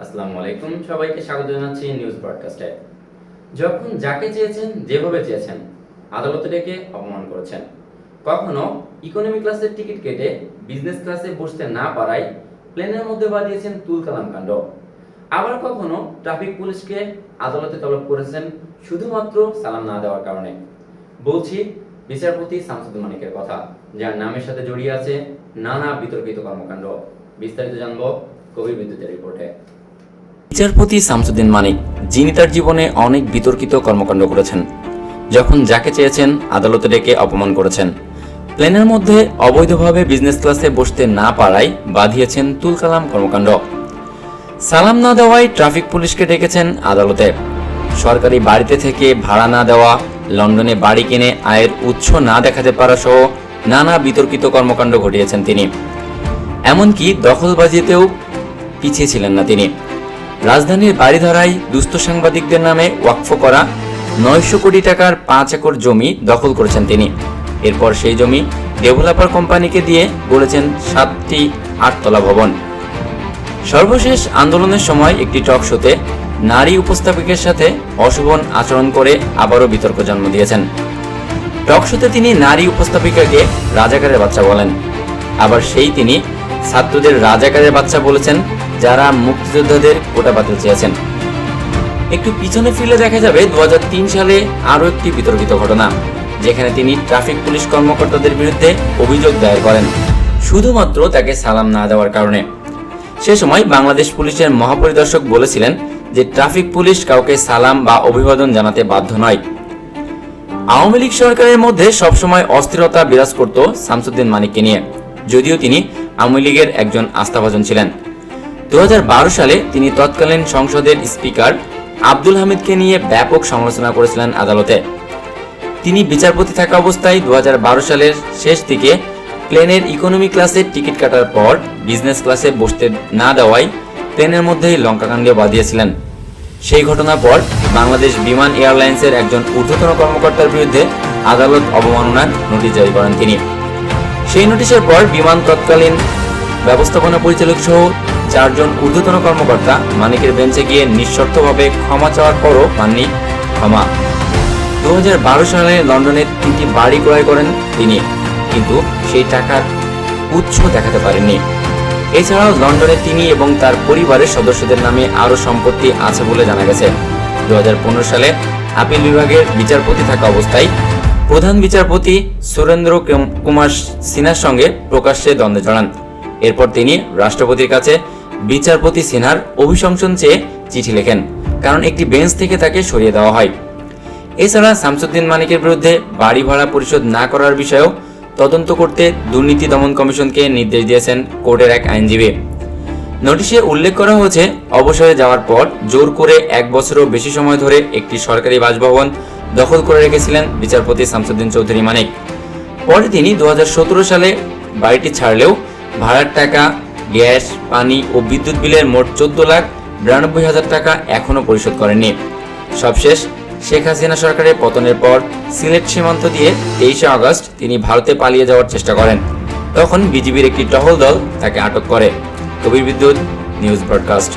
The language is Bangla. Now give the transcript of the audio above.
আসসালামু আলাইকুম, সবাইকে স্বাগত জানাচ্ছি নিউজ ব্রডকাস্টে। যখন যাকে চেয়েছেন যেভাবে চেয়েছেন আদালতে ডেকে অপমান করেছেন, কখনো ইকোনমি ক্লাসের টিকিট কেটে বিজনেস ক্লাসে বসতে না পারায় প্লেনের মধ্যে বাঁধিয়েছেন তুল কালাম কাণ্ড। আবার কখনো ট্রাফিক পুলিশকে আদালতে তলব করেছেন শুধুমাত্র সালাম না দেওয়ার কারণে। বলছি বিচারপতি শামসুদ্দিন মানিকের কথা, যার নামের সাথে জড়িয়ে আছে নানা বিতর্কিত কর্মকাণ্ড। বিস্তারিত জানবো কবির বিদ্যুতের রিপোর্টে। বিচারপতি শামসুদ্দিন মানিক, যিনি তার জীবনে অনেক বিতর্কিত কর্মকাণ্ড করেছেন, যখন যাকে চেয়েছেন আদালতে ডেকে অপমান করেছেন, প্লেনের মধ্যে অবৈধভাবে বিজনেস ক্লাসে বসতে না পারায় বাঁধিয়েছেন তুল কালাম কর্মকাণ্ড। সালাম না দেওয়ায় ট্রাফিক পুলিশকে ডেকেছেন আদালতে। সরকারি বাড়িতে থেকে ভাড়া না দেওয়া, লন্ডনে বাড়ি কিনে আয়ের উৎস না দেখাতে পারা সহ নানা বিতর্কিত কর্মকাণ্ড ঘটিয়েছেন তিনি। এমনকি দখলবাজিতেও পিছিয়ে ছিলেন না তিনি। রাজধানীর বাড়িধারায় দুস্থ সাংবাদিকদের নামে ওয়াকফ করা 900 কোটি টাকার 5 একর জমি দখল করেছেন তিনি। এরপর সেই জমি ডেভেলপার কোম্পানিকে দিয়ে গড়েছেন 7টি 8তলা ভবন। সর্বশেষ আন্দোলনের সময় একটি টক শোতে নারী উপস্থাপিকের সাথে অশোভন আচরণ করে আবারও বিতর্ক জন্ম দিয়েছেন। টক শোতে তিনি নারী উপস্থাপিকাকে রাজাকারের বাচ্চা বলেন, আবার সেই তিনি ছাত্রদের রাজাকারের বাচ্চা বলেছেন যারা মুক্তিযোদ্ধাদের কোটা বাতিল চেয়েছেন। একটু পিছনে ফিরে দেখা যাবে 2003 সালে আরও একটি বিতর্কিত ঘটনা, যেখানে তিনি ট্রাফিক পুলিশ কর্মকর্তাদের বিরুদ্ধে অভিযোগ দায়ের করেন শুধুমাত্র তাকে সালাম না দেওয়ার কারণে। সে সময় বাংলাদেশ পুলিশের মহাপরিদর্শক বলেছিলেন যে ট্রাফিক পুলিশ কাউকে সালাম বা অভিবাদন জানাতে বাধ্য নয়। আওয়ামী লীগ সরকারের মধ্যে সবসময় অস্থিরতা বিরাজ করত শামসুদ্দিন মানিককে নিয়ে, যদিও তিনি আওয়ামী লীগের একজন আস্থাভাজন ছিলেন। 2012 সালে তিনি তৎকালীন সংসদের স্পিকার আব্দুল হামিদকে নিয়ে ব্যাপক সমালোচনা করেছিলেন আদালতে। তিনি বিচারপতি থাকা অবস্থায় 2012 সালের শেষ দিকে প্লেনের ইকোনমি ক্লাসের টিকিট কাটার পর বিজনেস ক্লাসে বসতে না দেওয়ায় প্লেনের মধ্যেই লঙ্কাকাণ্ডে বাঁধিয়েছিলেন। সেই ঘটনার পর বাংলাদেশ বিমান এয়ারলাইন্সের একজন ঊর্ধ্বতন কর্মকর্তার বিরুদ্ধে আদালত অবমাননার নোটিশ জারি করেন তিনি। সেই নোটিশের পর বিমান তৎকালীন ব্যবস্থাপনা পরিচালক সহ 4 জন ঊর্ধ্বতন কর্মকর্তা মানিকের বেঞ্চে গিয়ে নিঃশর্তভাবে ক্ষমা চাওয়ার পরও পাননি ক্ষমা। 2012 সালে লন্ডনে 3টি বাড়ি ক্রয় করেন তিনি, কিন্তু সেই টাকার উৎস দেখাতে পারেননি। এছাড়াও লন্ডনে তিনি এবং তার পরিবারের সদস্যদের নামে আরও সম্পত্তি আছে বলে জানা গেছে। 2015 সালে আপিল বিভাগের বিচারপতি থাকা অবস্থায় প্রধান বিচারপতি সুরেন্দ্র কুমার সিনহার সঙ্গে প্রকাশ্যে দ্বন্দ্বে জড়ান। এরপর তিনি রাষ্ট্রপতির কাছে বিচারপতি সিনহার অভিশংসন চেয়ে চিঠি লেখেন, কারণ একটি বেঞ্চ থেকে তাকে সরিয়ে দেওয়া হয়। এছাড়া শামসুদ্দিন মানিকের বিরুদ্ধে বাড়ি ভাড়া পরিশোধ না করার বিষয়েও তদন্ত করতে দুর্নীতি দমন কমিশনকে নির্দেশ দিয়েছেন কোর্টের এক আইনজীবী। নোটিশে উল্লেখ করা হয়েছে, অবসরে যাওয়ার পর জোর করে 1 বছরও বেশি সময় ধরে একটি সরকারি বাসভবন দখল করে রেখেছিলেন বিচারপতি শামসুদ্দিন চৌধুরী মানিক। পরে তিনি 2017 সালে বাড়িটি ছাড়লেও ভাড়ার টাকা, গ্যাস, পানি ও বিদ্যুৎ বিলের মোট 14,92,000 টাকা এখনও পরিশোধ করেননি। সবশেষ শেখ হাসিনা সরকারের পতনের পর সিলেট সীমান্ত দিয়ে 23 আগস্ট তিনি ভারতে পালিয়ে যাওয়ার চেষ্টা করেন। তখন বিজিবির একটি টহল দল তাকে আটক করে। কবির বিদ্যুৎ, নিউজ ব্রডকাস্ট।